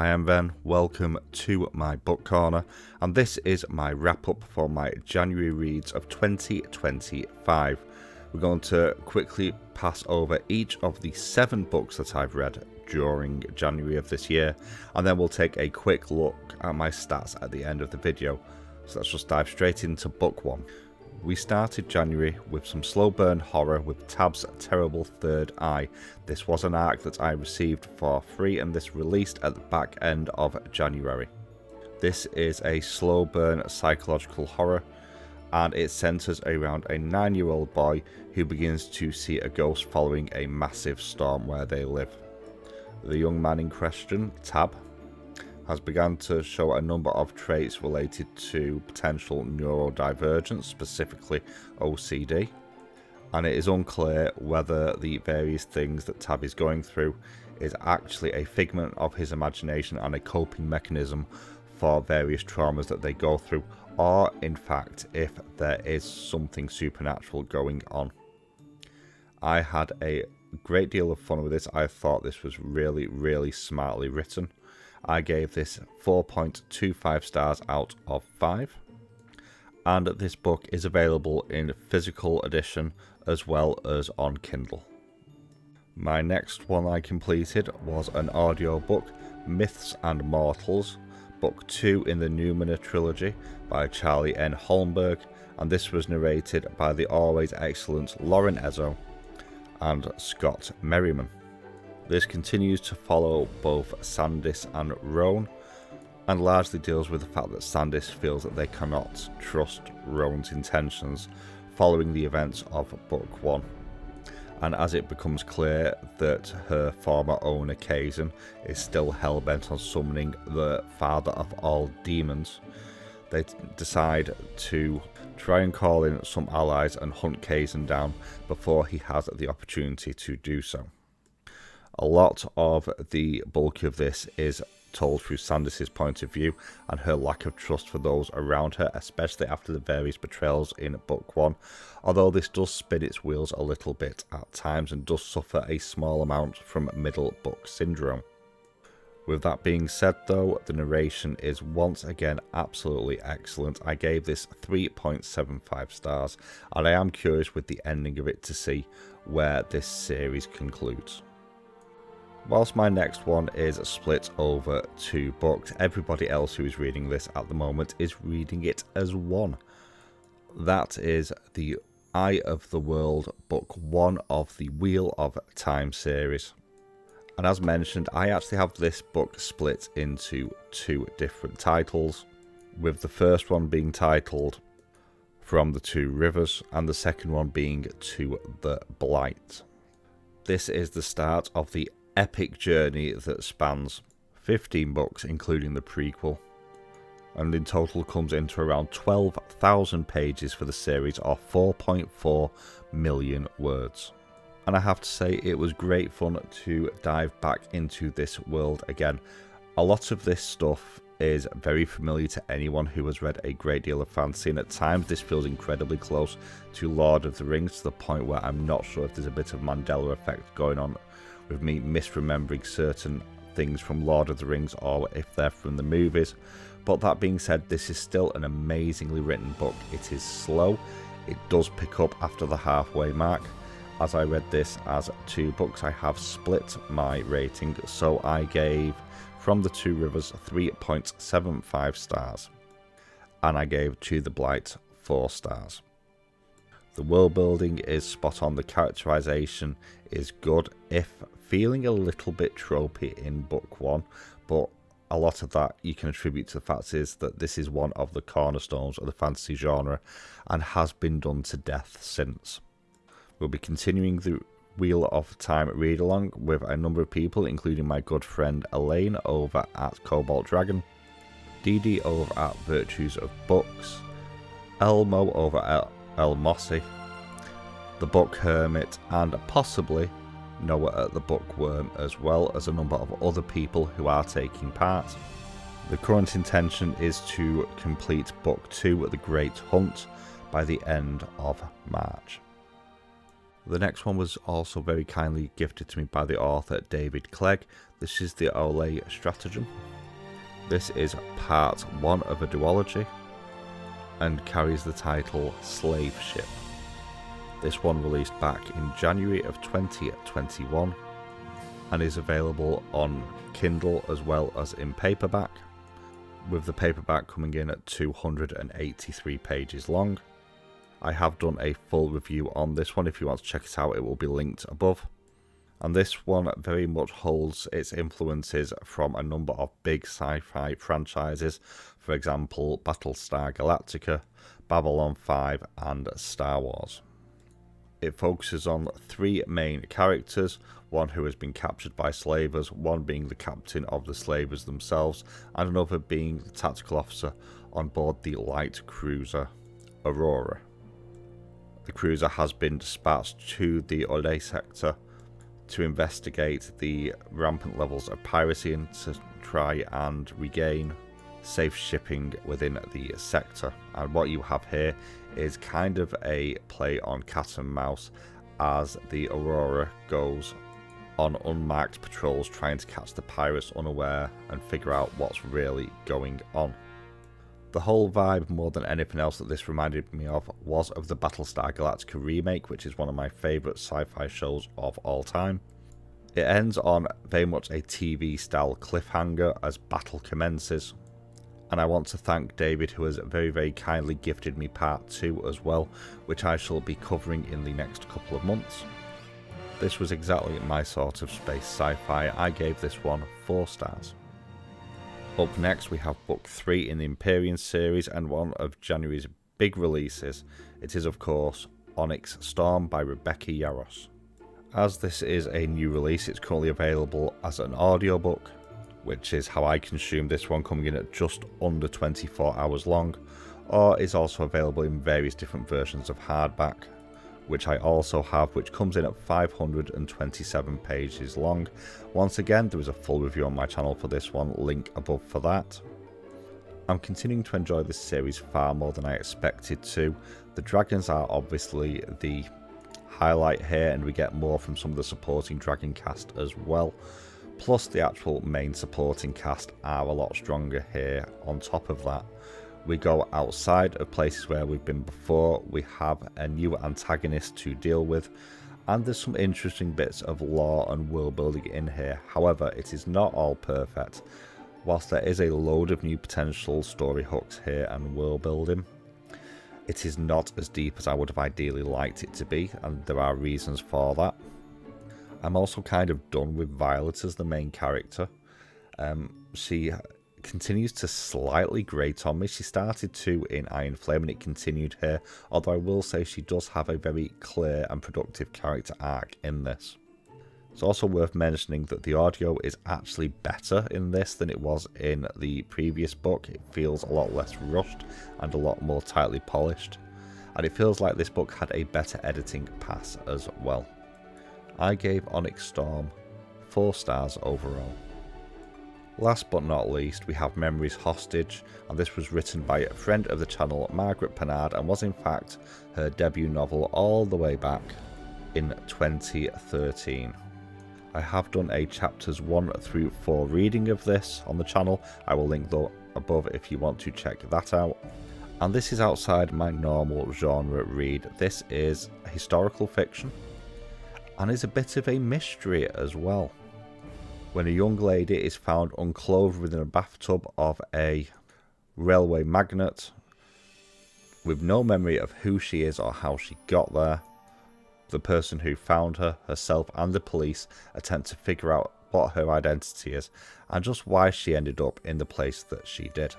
Hi, I'm Ben, welcome to my book corner, and this is my wrap up for my January reads of 2025. We're going to quickly pass over each of the 7 books that I've read during January of this year, and then we'll take a quick look at my stats at the end of the video. So let's just dive straight into book 1. We started January with some slow burn horror with Tab's Terrible Third Eye. This was an arc that I received for free, and this released at the back end of January. This is a slow burn psychological horror, and it centres around a 9-year-old boy who begins to see a ghost following a massive storm where they live. The young man in question, Tab, has begun to show a number of traits related to potential neurodivergence, specifically OCD, and it is unclear whether the various things that Tab is going through is actually a figment of his imagination and a coping mechanism for various traumas that they go through, or in fact if there is something supernatural going on. I had a great deal of fun with this. I thought this was really smartly written. I gave this 4.25 stars out of 5, and this book is available in physical edition as well as on Kindle. My next one I completed was an audiobook, Myths and Mortals, book 2 in the Numina trilogy by Charlie N. Holmberg, and this was narrated by the always excellent Lauren Ezzo and Scott Merriman. This continues to follow both Sandis and Roan, and largely deals with the fact that Sandis feels that they cannot trust Roan's intentions following the events of Book 1. And as it becomes clear that her former owner, Kazan, is still hell-bent on summoning the father of all demons, they decide to try and call in some allies and hunt Kazan down before he has the opportunity to do so. A lot of the bulk of this is told through Sandis' point of view and her lack of trust for those around her, especially after the various betrayals in Book 1, although this does spin its wheels a little bit at times and does suffer a small amount from middle book syndrome. With that being said though, the narration is once again absolutely excellent. I gave this 3.75 stars, and I am curious with the ending of it to see where this series concludes. Whilst my next one is split over 2 books, everybody else who is reading this at the moment is reading it as one. That is the Eye of the World, book 1 of the Wheel of Time series. And as mentioned, I actually have this book split into 2 different titles, with the first one being titled From the Two Rivers and the second one being To the Blight. This is the start of the epic journey that spans 15 books including the prequel, and in total comes into around 12,000 pages for the series, or 4.4 million words. And I have to say, it was great fun to dive back into this world again. A lot of this stuff is very familiar to anyone who has read a great deal of fantasy, and at times this feels incredibly close to Lord of the Rings, to the point where I'm not sure if there's a bit of Mandela effect going on with me misremembering certain things from Lord of the Rings, or if they're from the movies. But that being said, this is still an amazingly written book. It is slow, it does pick up after the halfway mark. As I read this as 2 books, I have split my rating, so I gave From the Two Rivers 3.75 stars, and I gave To the Blight 4 stars. The world building is spot on, the characterization is good, if feeling a little bit tropey in Book 1, but a lot of that you can attribute to the fact is that this is one of the cornerstones of the fantasy genre and has been done to death since. We'll be continuing the Wheel of Time read along with a number of people, including my good friend Elaine over at Cobalt Dragon, Dee Dee over at Virtues of Books, Elmo over at El Mossy, the Book Hermit, and possibly Noah at the Bookworm, as well as a number of other people who are taking part. The current intention is to complete Book 2 The Great Hunt by the end of March. The next one was also very kindly gifted to me by the author David Clegg. This is the Aule Stratagem. This is part 1 of a duology and carries the title Slave Ship. This one released back in January of 2021 and is available on Kindle as well as in paperback, with the paperback coming in at 283 pages long. I have done a full review on this one. If you want to check it out, it will be linked above. And this one very much holds its influences from a number of big sci-fi franchises, for example Battlestar Galactica, Babylon 5 and Star Wars. It focuses on 3 main characters, one who has been captured by slavers, one being the captain of the slavers themselves, and another being the tactical officer on board the light cruiser Aurora. The cruiser has been dispatched to the Aule sector to investigate the rampant levels of piracy and to try and regain safe shipping within the sector. And what you have here is kind of a play on cat and mouse as the Aurora goes on unmarked patrols trying to catch the pirates unaware and figure out what's really going on. The whole vibe, more than anything else that this reminded me of, was of the Battlestar Galactica remake, which is one of my favourite sci-fi shows of all time. It ends on very much a TV style cliffhanger as battle commences, and I want to thank David, who has very kindly gifted me part 2 as well, which I shall be covering in the next couple of months. This was exactly my sort of space sci-fi. I gave this one 4 stars. Up next we have book 3 in the Empyrean series and one of January's big releases. It is of course Onyx Storm by Rebecca Yarros. As this is a new release, it's currently available as an audiobook, which is how I consume this one, coming in at just under 24 hours long, or is also available in various different versions of hardback, which I also have, which comes in at 527 pages long. Once again, there is a full review on my channel for this one, link above for that. I'm continuing to enjoy this series far more than I expected to. The dragons are obviously the highlight here, and we get more from some of the supporting dragon cast as well. Plus the actual main supporting cast are a lot stronger here. On top of that, we go outside of places where we've been before, we have a new antagonist to deal with, and there's some interesting bits of lore and world building in here. However, it is not all perfect. Whilst there is a load of new potential story hooks here and world building, it is not as deep as I would have ideally liked it to be, and there are reasons for that. I'm also kind of done with Violet as the main character. She continues to slightly grate on me. She started to in Iron Flame and it continued here, although I will say she does have a very clear and productive character arc in this. It's also worth mentioning that the audio is actually better in this than it was in the previous book. It feels a lot less rushed and a lot more tightly polished, and it feels like this book had a better editing pass as well. I gave Onyx Storm 4 stars overall. Last but not least, we have Memories Hostage, and this was written by a friend of the channel, Margaret Pennard, and was in fact her debut novel all the way back in 2013. I have done a chapters 1 through 4 reading of this on the channel. I will link that above if you want to check that out. And this is outside my normal genre read. This is historical fiction and is a bit of a mystery as well. When a young lady is found unclothed within a bathtub of a railway magnate with no memory of who she is or how she got there, the person who found her, herself and the police attempt to figure out what her identity is and just why she ended up in the place that she did.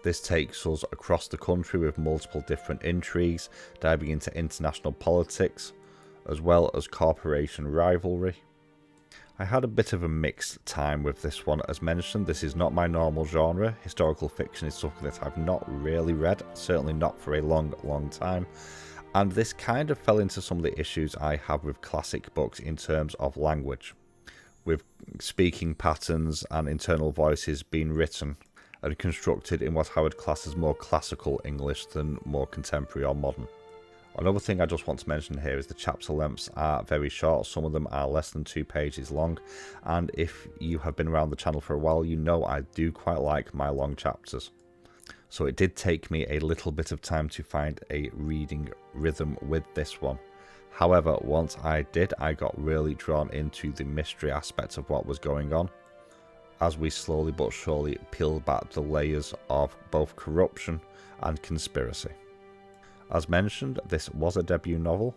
This takes us across the country with multiple different intrigues, diving into international politics as well as corporation rivalry. I had a bit of a mixed time with this one. As mentioned, this is not my normal genre. Historical fiction is something that I've not really read, certainly not for a long time. And this kind of fell into some of the issues I have with classic books in terms of language, with speaking patterns and internal voices being written and constructed in what I would class as more classical English than more contemporary or modern. Another thing I just want to mention here is the chapter lengths are very short. Some of them are less than 2 pages long, and if you have been around the channel for a while, you know I do quite like my long chapters. So it did take me a little bit of time to find a reading rhythm with this one. However, once I did, I got really drawn into the mystery aspect of what was going on, as we slowly but surely peeled back the layers of both corruption and conspiracy. As mentioned, this was a debut novel,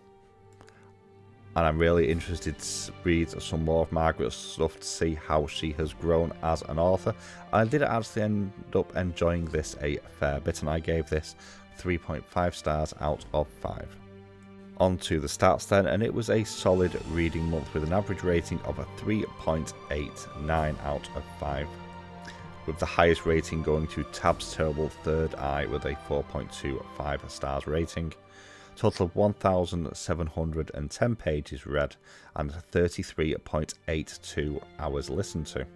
and I'm really interested to read some more of Margaret's stuff to see how she has grown as an author. I did actually end up enjoying this a fair bit, and I gave this 3.5 stars out of 5. On to the stats then, and it was a solid reading month with an average rating of a 3.89 out of 5. With the highest rating going to Tab's Terrible Third Eye with a 4.25 stars rating. Total of 1,710 pages read and 33.82 hours listened to,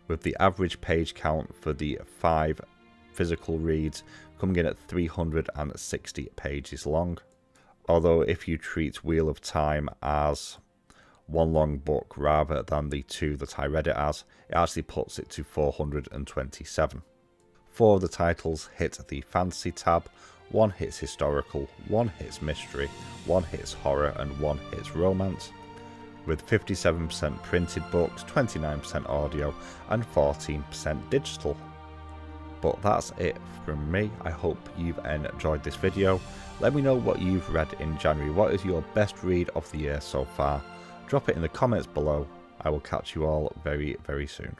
with the average page count for the 5 physical reads coming in at 360 pages long. Although if you treat Wheel of Time as one long book rather than the 2 that I read it as, it actually puts it to 427. 4 of the titles hit the fantasy tab, 1 hits historical, 1 hits mystery, 1 hits horror, and 1 hits romance, with 57% printed books, 29% audio, and 14% digital. But that's it from me. I hope you've enjoyed this video. Let me know what you've read in January. What is your best read of the year so far? Drop it in the comments below. I will catch you all very, very soon.